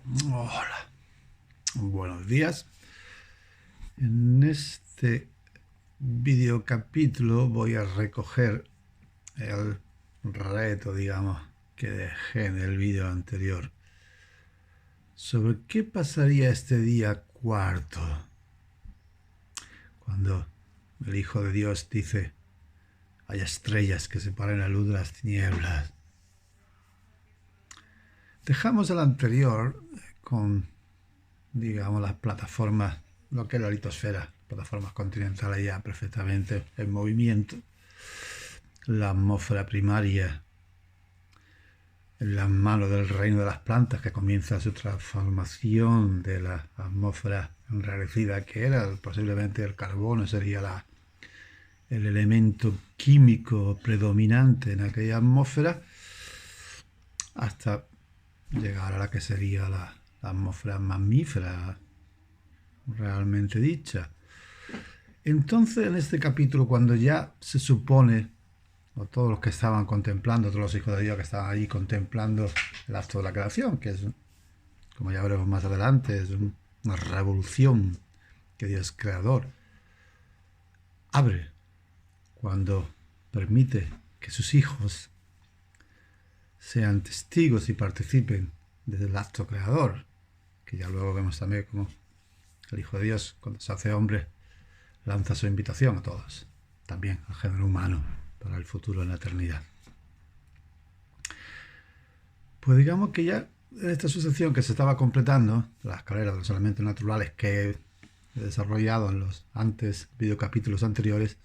Hola, buenos días. En este video capítulo voy a recoger el reto, digamos, que dejé en el video anterior sobre qué pasaría este día cuarto cuando el Hijo de Dios dice hay estrellas que separen la luz de las tinieblas. Dejamos el anterior con, digamos, las plataformas, lo que es la litosfera, plataformas continentales ya perfectamente en movimiento, la atmósfera primaria en las manos del reino de las plantas, que comienza su transformación de la atmósfera enrarecida que era, posiblemente el carbono sería el elemento químico predominante en aquella atmósfera, hasta llegar a la que sería la atmósfera mamífera realmente dicha. Entonces, en este capítulo, cuando ya se supone, o todos los que estaban contemplando, todos los hijos de Dios que estaban allí contemplando el acto de la creación, que es, como ya veremos más adelante, es una revolución que Dios creador abre cuando permite que sus hijos sean testigos y participen desde el acto creador, que ya luego vemos también como el Hijo de Dios, cuando se hace hombre, lanza su invitación a todos, también al género humano, para el futuro en la eternidad. Pues digamos que ya en esta sucesión que se estaba completando, la escalera de los elementos naturales que he desarrollado en los videocapítulos anteriores,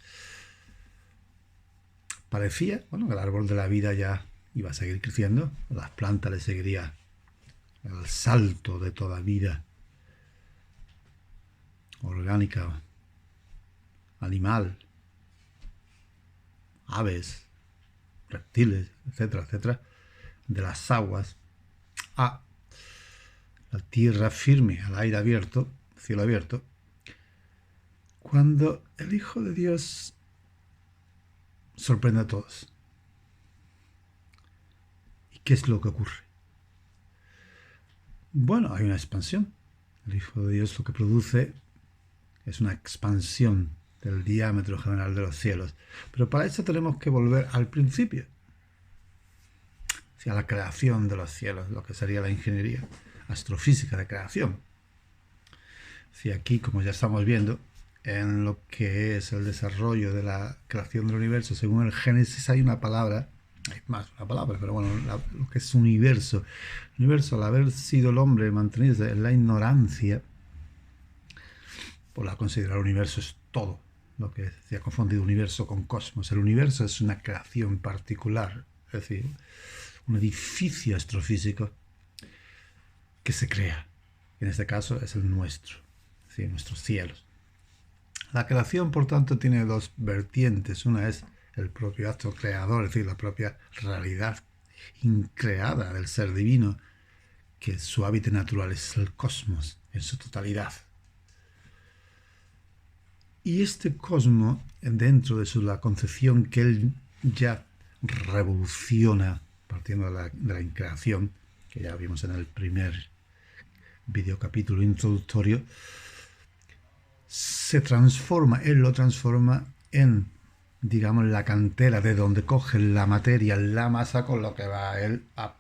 parecía, bueno, que el árbol de la vida ya iba a seguir creciendo, a las plantas le seguiría el salto de toda vida orgánica, animal, aves, reptiles, etcétera, etcétera, de las aguas a la tierra firme, al aire abierto, cielo abierto, cuando el Hijo de Dios sorprende a todos. ¿Y qué es lo que ocurre? Bueno, hay una expansión. El Hijo de Dios lo que produce es una expansión del diámetro general de los cielos. Pero para eso tenemos que volver al principio, hacia la creación de los cielos, lo que sería la ingeniería astrofísica de creación. Si aquí, como ya estamos viendo, en lo que es el desarrollo de la creación del universo, según el Génesis hay una palabra, hay más una palabra, pero bueno, lo que es universo. El universo, al haber sido el hombre mantenido en la ignorancia, por la considerar universo es todo lo que se ha confundido universo con cosmos. El universo es una creación particular, es decir, un edificio astrofísico que se crea. En este caso es el nuestro, es decir, nuestros cielos. La creación, por tanto, tiene dos vertientes. Una es el propio acto creador, es decir, la propia realidad increada del ser divino, que su hábitat natural es el cosmos en su totalidad. Y este cosmos, dentro de la concepción que él ya revoluciona, partiendo de la increación, que ya vimos en el primer videocapítulo introductorio, se transforma, él lo transforma en, digamos, la cantera de donde coge la materia, la masa, con lo que va él a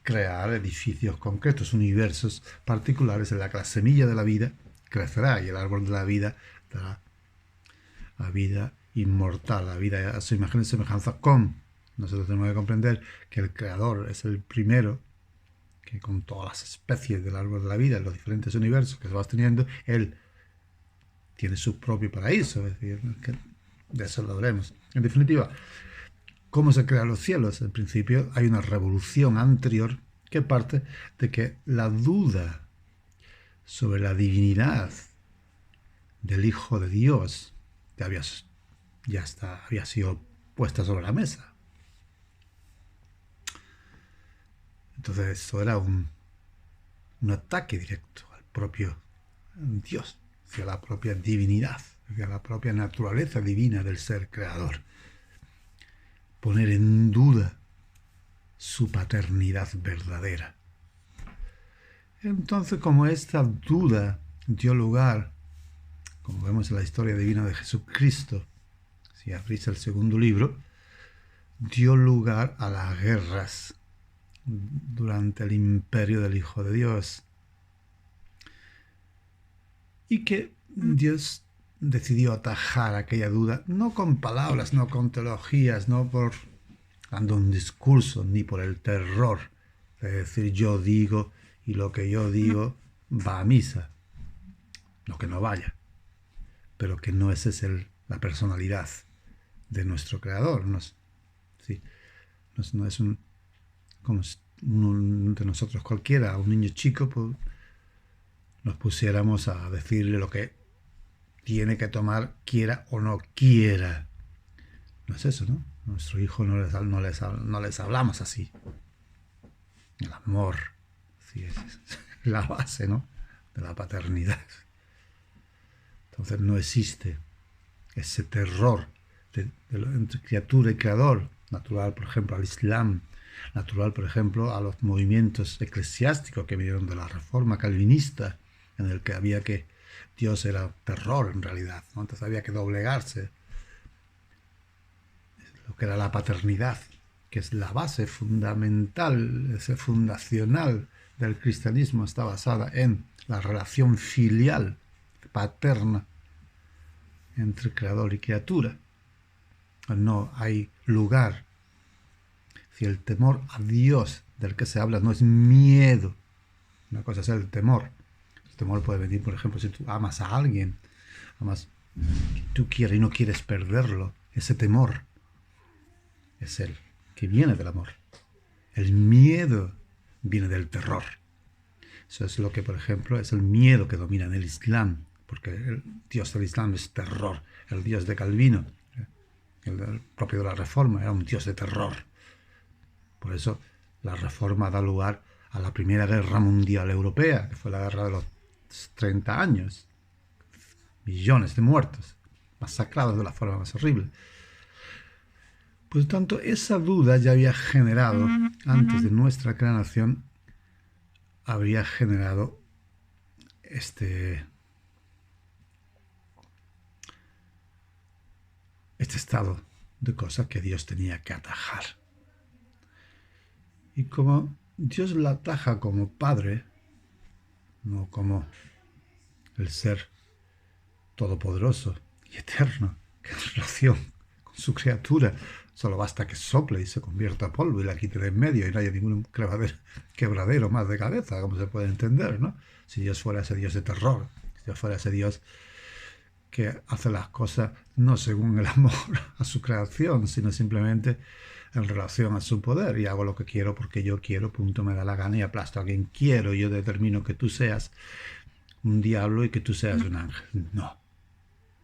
crear edificios concretos, universos particulares en la que la semilla de la vida crecerá y el árbol de la vida dará la vida inmortal, la vida a su imagen y semejanza con. Nosotros tenemos que comprender que el creador es el primero, que con todas las especies del árbol de la vida, en los diferentes universos que se va teniendo, él tiene su propio paraíso, es decir, que de eso lo veremos. En definitiva, ¿cómo se crean los cielos? En principio hay una revolución anterior que parte de que la duda sobre la divinidad del Hijo de Dios había sido puesta sobre la mesa. Entonces eso era un ataque directo al propio Dios, hacia la propia divinidad, hacia la propia naturaleza divina del ser creador. Poner en duda su paternidad verdadera. Entonces, como esta duda dio lugar, como vemos en la historia divina de Jesucristo, si abrís el segundo libro, dio lugar a las guerras durante el imperio del Hijo de Dios. Y que Dios decidió atajar aquella duda, no con palabras, no con teologías, no por dando un discurso, ni por el terror de decir yo digo y lo que yo digo va a misa. No que no vaya, pero que no esa es la personalidad de nuestro Creador. No es como uno de nosotros cualquiera, un niño chico, pues, nos pusiéramos a decirle lo que tiene que tomar, quiera o no quiera. No es eso, ¿no? A nuestro hijo no les hablamos así. El amor, sí, es la base, ¿no?, de la paternidad. Entonces no existe ese terror entre criatura y creador, natural, por ejemplo, al Islam, natural, por ejemplo, a los movimientos eclesiásticos que vinieron de la Reforma calvinista, en el que había que Dios era terror en realidad, ¿no? Entonces había que doblegarse. Lo que era la paternidad, que es la base fundamental, fundacional del cristianismo, está basada en la relación filial, paterna, entre creador y criatura. No hay lugar. Si el temor a Dios del que se habla no es miedo, una cosa es el temor. El temor puede venir, por ejemplo, si tú amas a alguien, amas, tú quieres y no quieres perderlo, ese temor es el que viene del amor. El miedo viene del terror. Eso es lo que, por ejemplo, es el miedo que domina en el Islam, porque el Dios del Islam es terror. El Dios de Calvino, el propio de la Reforma, era un Dios de terror. Por eso la Reforma da lugar a la Primera Guerra Mundial Europea, que fue la guerra de los 30 años. Millones de muertos, masacrados de la forma más horrible. Por lo tanto, esa duda ya había generado, antes de nuestra creación, habría generado este estado de cosas que Dios tenía que atajar. Y como Dios la ataja como Padre, no como el ser todopoderoso y eterno, que en relación con su criatura solo basta que sople y se convierta a polvo y la quite de en medio y no haya ningún quebradero más de cabeza, como se puede entender, ¿no? Si Dios fuera ese Dios de terror, si Dios fuera ese Dios que hace las cosas no según el amor a su creación, sino simplemente en relación a su poder, y hago lo que quiero porque yo quiero, punto, me da la gana y aplasto a quien quiero, yo determino que tú seas un diablo y que tú seas un ángel. No.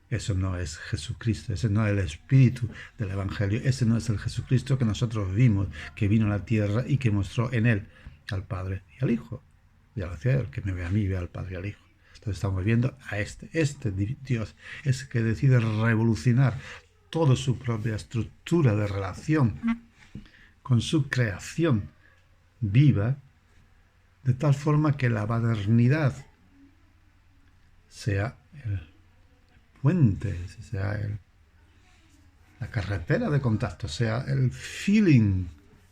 Eso no es Jesucristo, ese no es el espíritu del Evangelio, ese no es el Jesucristo que nosotros vimos, que vino a la tierra y que mostró en él al Padre y al Hijo. Ya lo decía, el que me ve a mí ve al Padre y al Hijo. Entonces estamos viendo a este Dios, es que decide revolucionar toda su propia estructura de relación con su creación viva, de tal forma que la paternidad sea el puente, sea la carretera de contacto, sea el feeling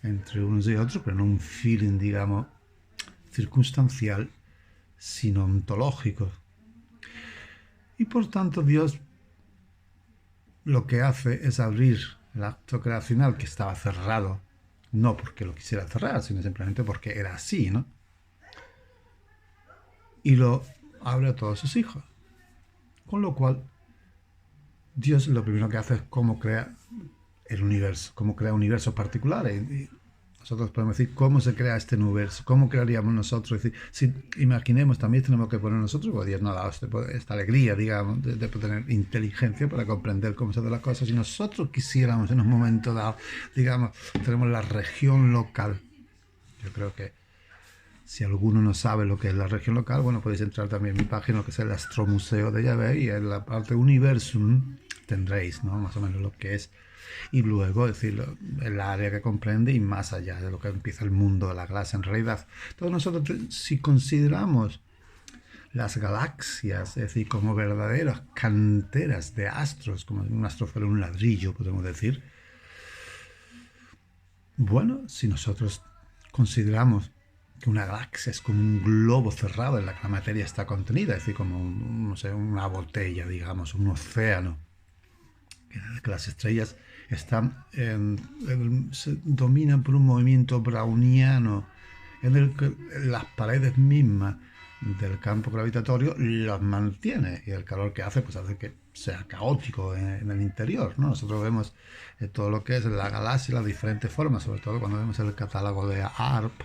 entre unos y otros, pero no un feeling, digamos, circunstancial, sino ontológico. Y por tanto Dios lo que hace es abrir el acto creacional que estaba cerrado, no porque lo quisiera cerrar, sino simplemente porque era así, ¿no? Y lo abre a todos sus hijos. Con lo cual, Dios lo primero que hace es cómo crea el universo, cómo crea universos particulares. Y nosotros podemos decir cómo se crea este universo, cómo crearíamos nosotros. Es decir, si imaginemos, también tenemos que poner nosotros, porque Dios nos ha dado esta alegría, digamos, de tener inteligencia para comprender cómo se hacen las cosas. Si nosotros quisiéramos en un momento dado, digamos, tenemos la región local. Yo creo que si alguno no sabe lo que es la región local, bueno, podéis entrar también en mi página, que es el Astromuseo de Yahvé, y en la parte Universum tendréis, ¿no? Más o menos lo que es. Y luego, es decir, el área que comprende y más allá de lo que empieza el mundo de la galaxia en realidad. Entonces nosotros, si consideramos las galaxias, es decir, como verdaderas canteras de astros, como un astro fuera un ladrillo, podemos decir, bueno, si nosotros consideramos que una galaxia es como un globo cerrado en la que la materia está contenida, es decir, como no sé, una botella, digamos, un océano, que las estrellas se dominan por un movimiento browniano en el que las paredes mismas del campo gravitatorio las mantiene, y el calor que hace pues hace que sea caótico en el interior, ¿no? Nosotros vemos todo lo que es la galaxia, las diferentes formas, sobre todo cuando vemos el catálogo de ARP,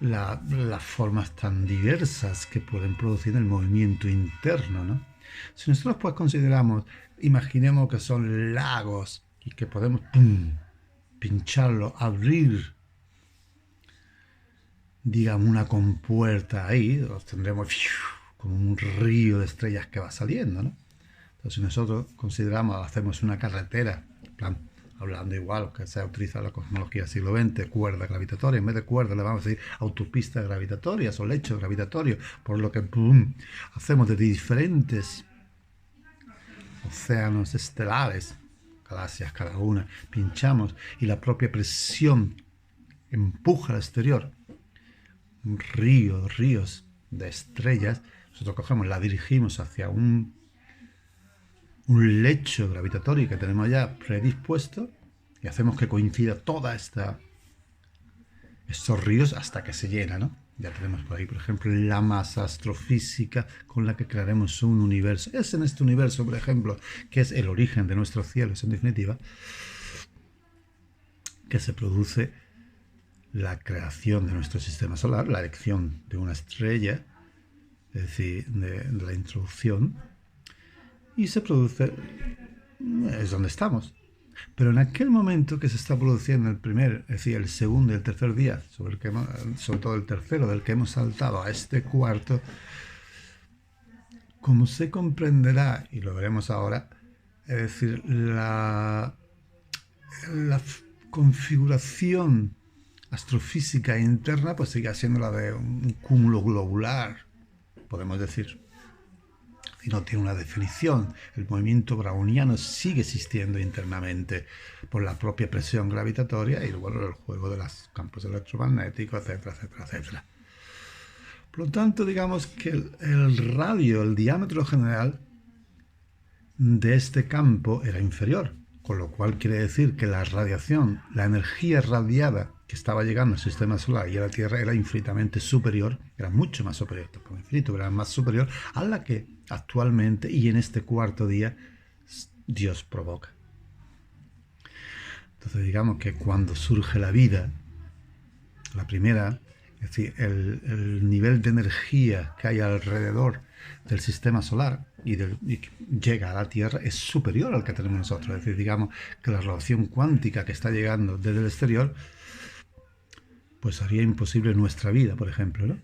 las formas tan diversas que pueden producir el movimiento interno, ¿no? Si nosotros pues consideramos, imaginemos que son lagos y que podemos pincharlo, abrir, digamos, una compuerta ahí, tendremos como un río de estrellas que va saliendo, ¿no? Entonces, si nosotros consideramos, hacemos una carretera, en plan, hablando igual que se utiliza la cosmología del siglo XX, cuerda gravitatoria, en vez de cuerda le vamos a decir autopistas gravitatorias o lechos gravitatorios, por lo que hacemos de diferentes océanos estelares, galaxias cada una, pinchamos y la propia presión empuja al exterior ríos de estrellas, nosotros cogemos, la dirigimos hacia un lecho gravitatorio que tenemos ya predispuesto y hacemos que coincida toda estos ríos hasta que se llena, ¿no? Ya tenemos por ahí, por ejemplo, la masa astrofísica con la que crearemos un universo. Es en este universo, por ejemplo, que es el origen de nuestros cielos, en definitiva, que se produce la creación de nuestro sistema solar, la elección de una estrella, es decir, de la introducción, y se produce, es donde estamos. Pero en aquel momento que se está produciendo el primer, es decir, el segundo y el tercer día, sobre todo el tercero del que hemos saltado a este cuarto, como se comprenderá, y lo veremos ahora, es decir, la configuración astrofísica interna pues sigue siendo la de un cúmulo globular, podemos decir, y no tiene una definición. El movimiento browniano sigue existiendo internamente por la propia presión gravitatoria y bueno, el juego de los campos electromagnéticos, etcétera, etcétera, etcétera. Por lo tanto, digamos que el radio, el diámetro general de este campo era inferior, con lo cual quiere decir que la radiación, la energía radiada que estaba llegando al sistema solar y a la Tierra era infinitamente superior, era mucho más superior, por infinito, pero era más superior a la que actualmente y en este cuarto día Dios provoca. Entonces digamos que cuando surge la vida, la primera, es decir, el nivel de energía que hay alrededor del sistema solar y que llega a la Tierra es superior al que tenemos nosotros. Es decir, digamos que la radiación cuántica que está llegando desde el exterior pues haría imposible nuestra vida, por ejemplo, ¿no?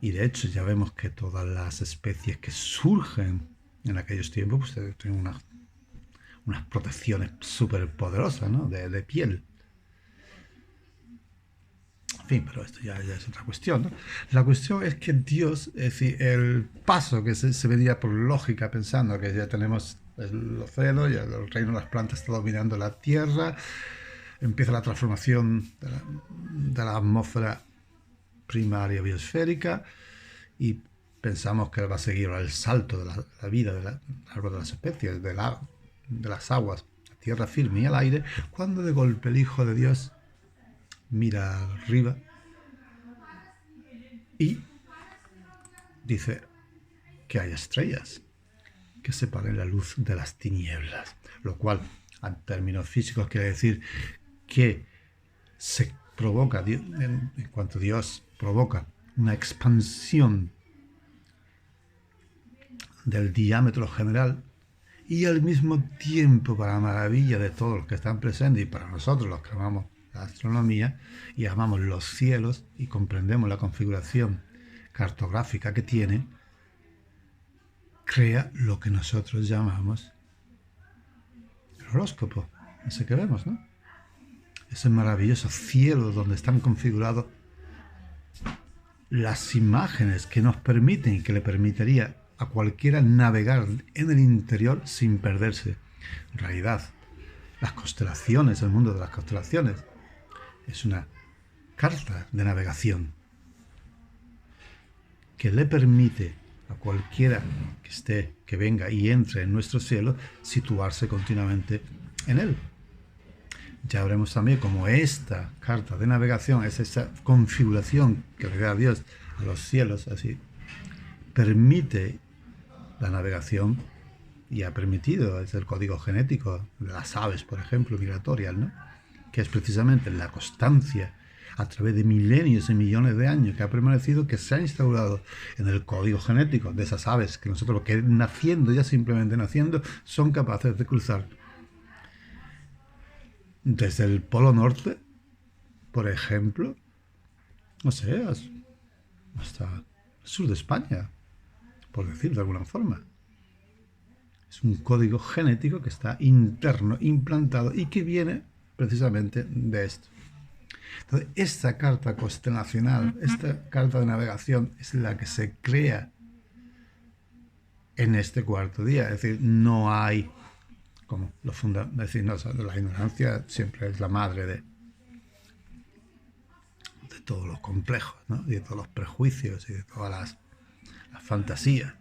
Y de hecho ya vemos que todas las especies que surgen en aquellos tiempos pues tienen unas protecciones súper poderosas, ¿no? de piel. En fin, pero esto ya es otra cuestión, ¿no? La cuestión es que Dios, es decir, el paso que se vería por lógica pensando que ya tenemos el océano, ya el reino de las plantas está dominando la Tierra, empieza la transformación de la atmósfera primaria biosférica y pensamos que va a seguir el salto de la vida del árbol de las especies, de las aguas, la tierra firme y el aire, cuando de golpe el Hijo de Dios mira arriba y dice que hay estrellas que separen la luz de las tinieblas, lo cual en términos físicos quiere decir que se provoca, en cuanto Dios provoca una expansión del diámetro general y al mismo tiempo, para la maravilla de todos los que están presentes y para nosotros los que amamos la astronomía y amamos los cielos y comprendemos la configuración cartográfica que tiene, crea lo que nosotros llamamos el horóscopo, ese que vemos, ¿no? Ese maravilloso cielo donde están configurados las imágenes que nos permiten y que le permitiría a cualquiera navegar en el interior sin perderse. En realidad, las constelaciones, el mundo de las constelaciones, es una carta de navegación que le permite a cualquiera que venga y entre en nuestro cielo, situarse continuamente en él. Ya veremos también cómo esta carta de navegación es esa configuración que le da a Dios a los cielos, así permite la navegación y ha permitido, es el código genético de las aves, por ejemplo, migratorias, ¿no? Que es precisamente la constancia a través de milenios y millones de años que ha permanecido, que se ha instaurado en el código genético de esas aves que nosotros, que naciendo, ya simplemente naciendo, son capaces de cruzar desde el Polo Norte, por ejemplo, no sé, hasta el sur de España, por decir de alguna forma. Es un código genético que está interno, implantado y que viene precisamente de esto. Entonces, esta carta constelacional, esta carta de navegación es la que se crea en este cuarto día. Es decir, no hay como lo es decir, no, la ignorancia siempre es la madre de todos los complejos, ¿no? Y de todos los prejuicios y de todas las fantasías.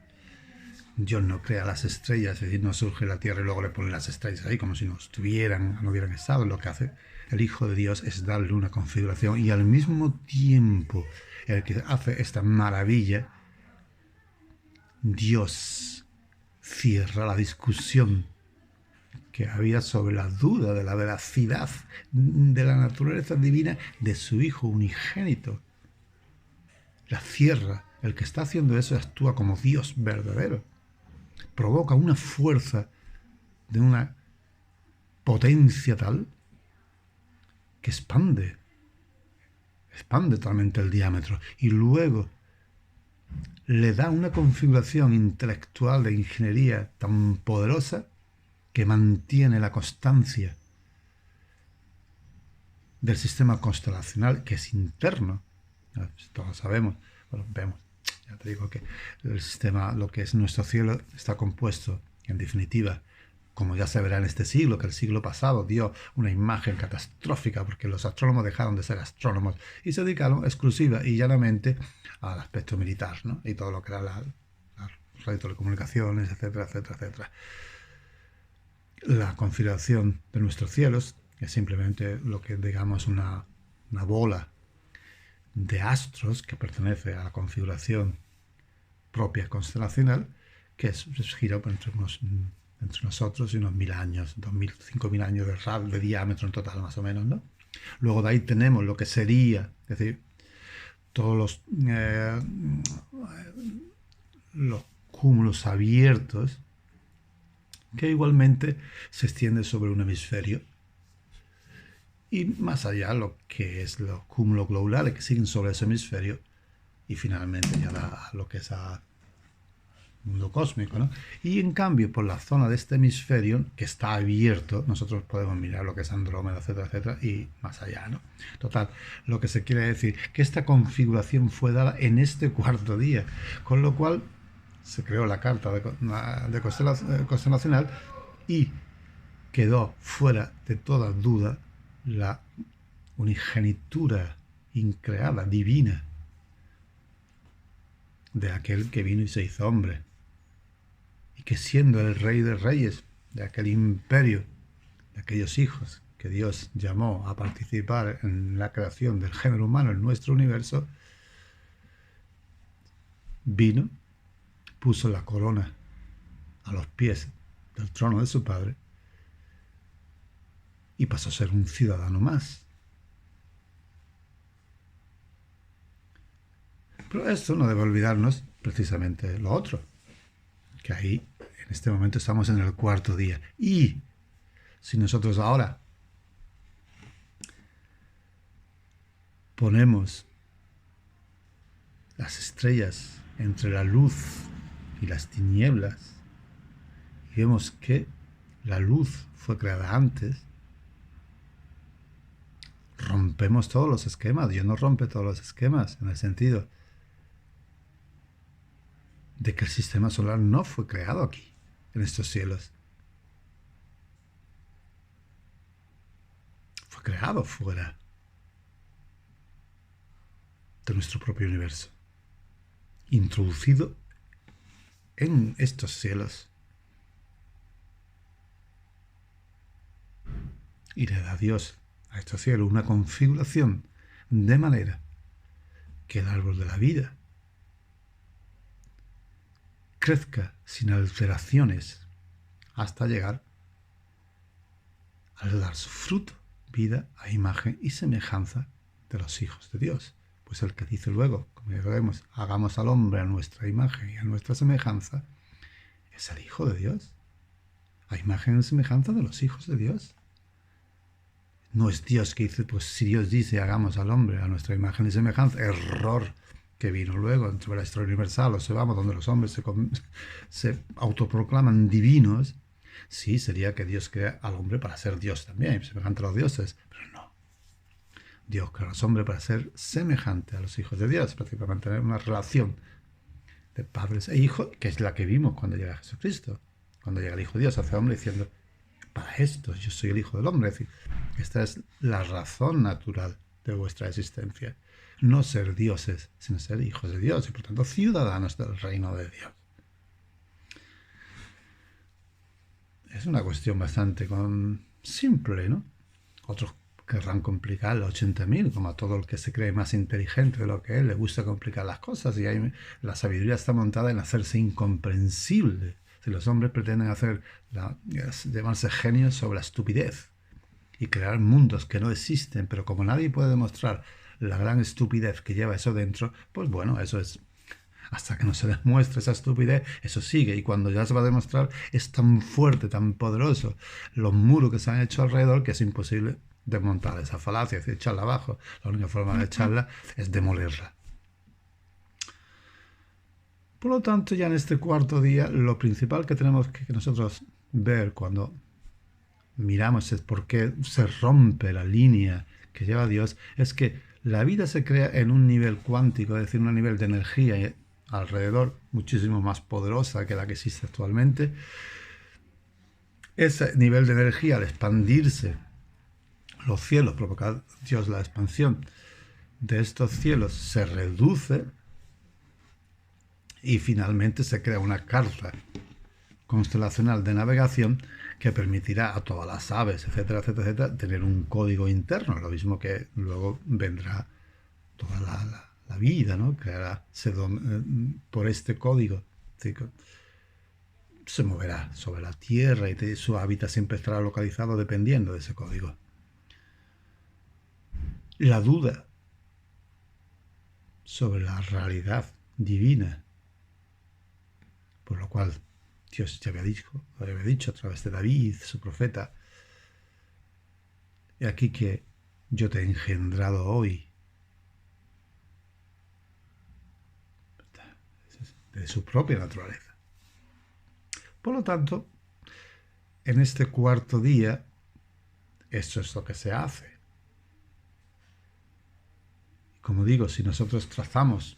Dios no crea las estrellas, es decir, no surge la tierra y luego le pone las estrellas ahí como si no hubieran estado. Lo que hace el Hijo de Dios es darle una configuración y al mismo tiempo el que hace esta maravilla, Dios cierra la discusión que había sobre la duda de la veracidad de la naturaleza divina de su Hijo unigénito. La cierra. El que está haciendo eso actúa como Dios verdadero. Provoca una fuerza de una potencia tal que expande totalmente el diámetro y luego le da una configuración intelectual de ingeniería tan poderosa que mantiene la constancia del sistema constelacional, que es interno. Todos sabemos, bueno, vemos, ya te digo que el sistema, lo que es nuestro cielo, está compuesto, en definitiva, como ya se verá en este siglo, que el siglo pasado dio una imagen catastrófica porque los astrónomos dejaron de ser astrónomos y se dedicaron exclusiva y llanamente al aspecto militar, ¿no? Y todo lo que era las radiocomunicaciones, etcétera, etcétera, etcétera. La configuración de nuestros cielos es simplemente lo que digamos una bola de astros que pertenece a la configuración propia constelacional, que gira entre nosotros y unos 1000 años, 2000, 5000 años de diámetro en total, más o menos, ¿no? Luego de ahí tenemos lo que sería, es decir, todos los cúmulos abiertos, que igualmente se extiende sobre un hemisferio, y más allá lo que es los cúmulos globulares que siguen sobre ese hemisferio, y finalmente ya da lo que es a mundo cósmico, ¿no? Y en cambio, por la zona de este hemisferio, que está abierto, nosotros podemos mirar lo que es Andrómeda, etcétera, etcétera, y más allá, ¿no? Total, lo que se quiere decir, que esta configuración fue dada en este cuarto día, con lo cual se creó la carta de constelacional y quedó fuera de toda duda la unigenitura increada, divina, de aquel que vino y se hizo hombre, y que siendo el Rey de Reyes de aquel imperio, de aquellos hijos que Dios llamó a participar en la creación del género humano en nuestro universo, vino, puso la corona a los pies del trono de su padre y pasó a ser un ciudadano más. Pero esto no debe olvidarnos precisamente lo otro, que ahí en este momento estamos en el cuarto día. Y si nosotros ahora ponemos las estrellas entre la luz y las tinieblas, y vemos que la luz fue creada antes, rompemos todos los esquemas. Dios no rompe todos los esquemas, en el sentido de que el sistema solar no fue creado aquí, en estos cielos. Fue creado fuera de nuestro propio universo, introducido en estos cielos. Y le da a Dios a estos cielos una configuración de manera que el árbol de la vida crezca sin alteraciones hasta llegar a dar su fruto, vida a imagen y semejanza de los hijos de Dios. Pues el que dice luego, como ya vemos, hagamos al hombre a nuestra imagen y a nuestra semejanza, es el Hijo de Dios, a imagen y semejanza de los hijos de Dios. No es Dios que dice, pues si Dios dice hagamos al hombre a nuestra imagen y semejanza, error que vino luego dentro de la historia universal, observamos donde los hombres se autoproclaman divinos. Sí, sería que Dios crea al hombre para ser Dios también, semejante a los dioses, pero no. Dios crea a los hombres para ser semejante a los hijos de Dios, para mantener una relación de padres e hijos, que es la que vimos cuando llega Jesucristo, cuando llega el Hijo de Dios hacia el hombre diciendo, para esto yo soy el Hijo del Hombre. Es decir, esta es la razón natural de vuestra existencia. No ser dioses, sino ser hijos de Dios y por tanto ciudadanos del reino de Dios. Es una cuestión bastante simple, ¿no? Otros querrán complicar los 80.000, como a todo el que se cree más inteligente de lo que es, le gusta complicar las cosas, y la sabiduría está montada en hacerse incomprensible. Si los hombres pretenden llamarse genios sobre la estupidez y crear mundos que no existen, pero como nadie puede demostrar la gran estupidez que lleva eso dentro, pues bueno, eso es, hasta que no se demuestre esa estupidez, eso sigue, y cuando ya se va a demostrar, es tan fuerte, tan poderoso los muros que se han hecho alrededor, que es imposible desmontar esa falacia, es decir, echarla abajo. La única forma de echarla es demolerla. Por lo tanto, ya en este cuarto día, lo principal que tenemos que nosotros ver cuando miramos es por qué se rompe la línea que lleva Dios, es que la vida se crea en un nivel cuántico, es decir, un nivel de energía alrededor muchísimo más poderosa que la que existe actualmente. Ese nivel de energía, al expandirse los cielos, provocar Dios la expansión de estos cielos, se reduce y finalmente se crea una carta constelacional de navegación que permitirá a todas las aves, etcétera, etcétera, etcétera, tener un código interno, lo mismo que luego vendrá toda la vida, ¿no? Por este código. Se moverá sobre la tierra y su hábitat siempre estará localizado dependiendo de ese código. La duda sobre la realidad divina, por lo cual Dios ya había dicho a través de David, su profeta, he aquí que yo te he engendrado hoy, de su propia naturaleza. Por lo tanto, en este cuarto día, esto es lo que se hace. Como digo, si nosotros trazamos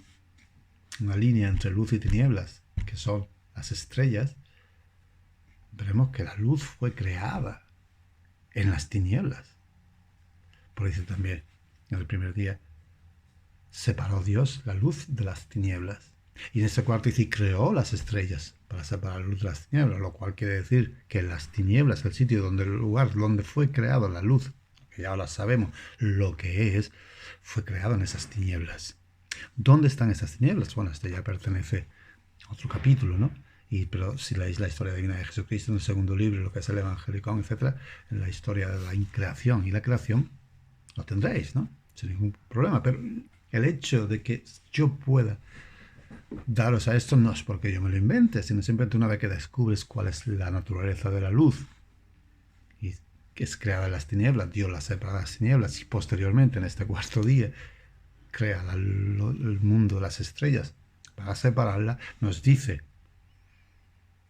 una línea entre luz y tinieblas, que son las estrellas, veremos que la luz fue creada en las tinieblas. Por eso también, en el primer día, separó Dios la luz de las tinieblas. Y en este cuarto dice, creó las estrellas para separar la luz de las tinieblas, lo cual quiere decir que las tinieblas, el lugar donde fue creada la luz, que ya ahora sabemos lo que es, fue creado en esas tinieblas. ¿Dónde están esas tinieblas? Bueno, esto ya pertenece a otro capítulo, ¿no? Pero si leéis la historia divina de Jesucristo en el segundo libro, lo que es el Evangelicón, etc., en la historia de la creación y la creación, lo tendréis, ¿no? Sin ningún problema. Pero el hecho de que yo pueda daros a esto no es porque yo me lo invente, sino simplemente una vez que descubres cuál es la naturaleza de la luz y que es creada en las tinieblas, Dios la separa de las tinieblas y posteriormente en este cuarto día crea el mundo de las estrellas para separarla, nos dice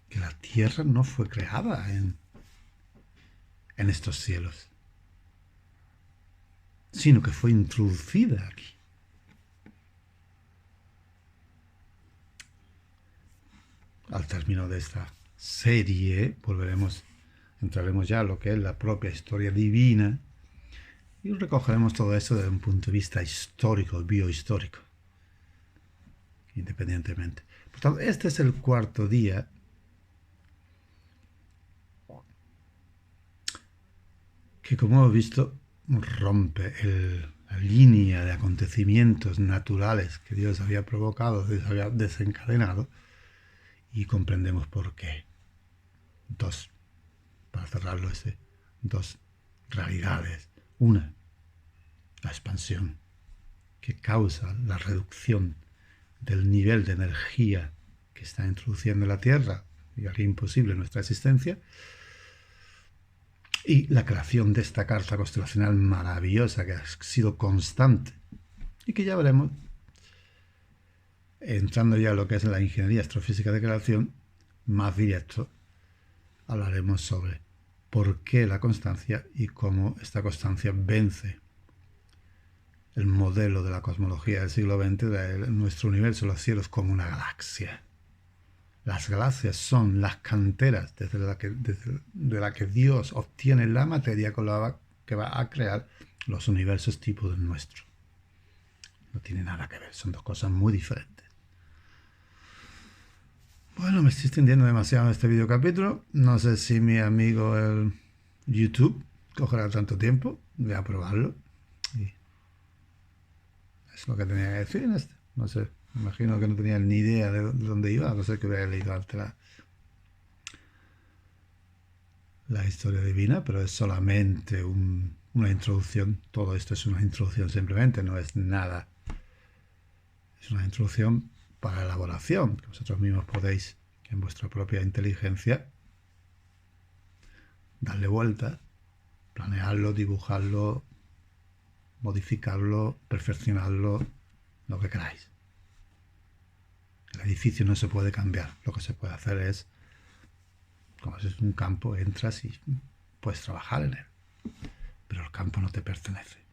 que la tierra no fue creada en estos cielos, sino que fue introducida aquí. Al término de esta serie entraremos ya a lo que es la propia historia divina y recogeremos todo eso desde un punto de vista histórico, biohistórico, independientemente. Por tanto, este es el cuarto día que, como hemos visto, rompe la línea de acontecimientos naturales que Dios había provocado, Dios había desencadenado, y comprendemos por qué. Para cerrarlo, dos realidades. Una, la expansión, que causa la reducción del nivel de energía que está introduciendo la Tierra y haría imposible nuestra existencia, y la creación de esta carta constelacional maravillosa que ha sido constante y que ya veremos, entrando ya a lo que es la ingeniería astrofísica de creación, más directo hablaremos sobre por qué la constancia y cómo esta constancia vence el modelo de la cosmología del siglo XX de nuestro universo, los cielos, como una galaxia. Las galaxias son las canteras desde la que Dios obtiene la materia con la que va a crear los universos tipo del nuestro. No tiene nada que ver, son dos cosas muy diferentes. Bueno, me estoy extendiendo demasiado en este videocapítulo. No sé si mi amigo el YouTube cogerá tanto tiempo. Voy a probarlo. Y es lo que tenía que decir en este. No sé, me imagino que no tenía ni idea de dónde iba, a no ser que hubiera leído antes la historia divina, pero es solamente una introducción. Todo esto es una introducción simplemente, no es nada. Es una introducción para elaboración, que vosotros mismos podéis, en vuestra propia inteligencia, darle vuelta, planearlo, dibujarlo, modificarlo, perfeccionarlo, lo que queráis. El edificio no se puede cambiar, lo que se puede hacer es, como si es un campo, entras y puedes trabajar en él, pero el campo no te pertenece.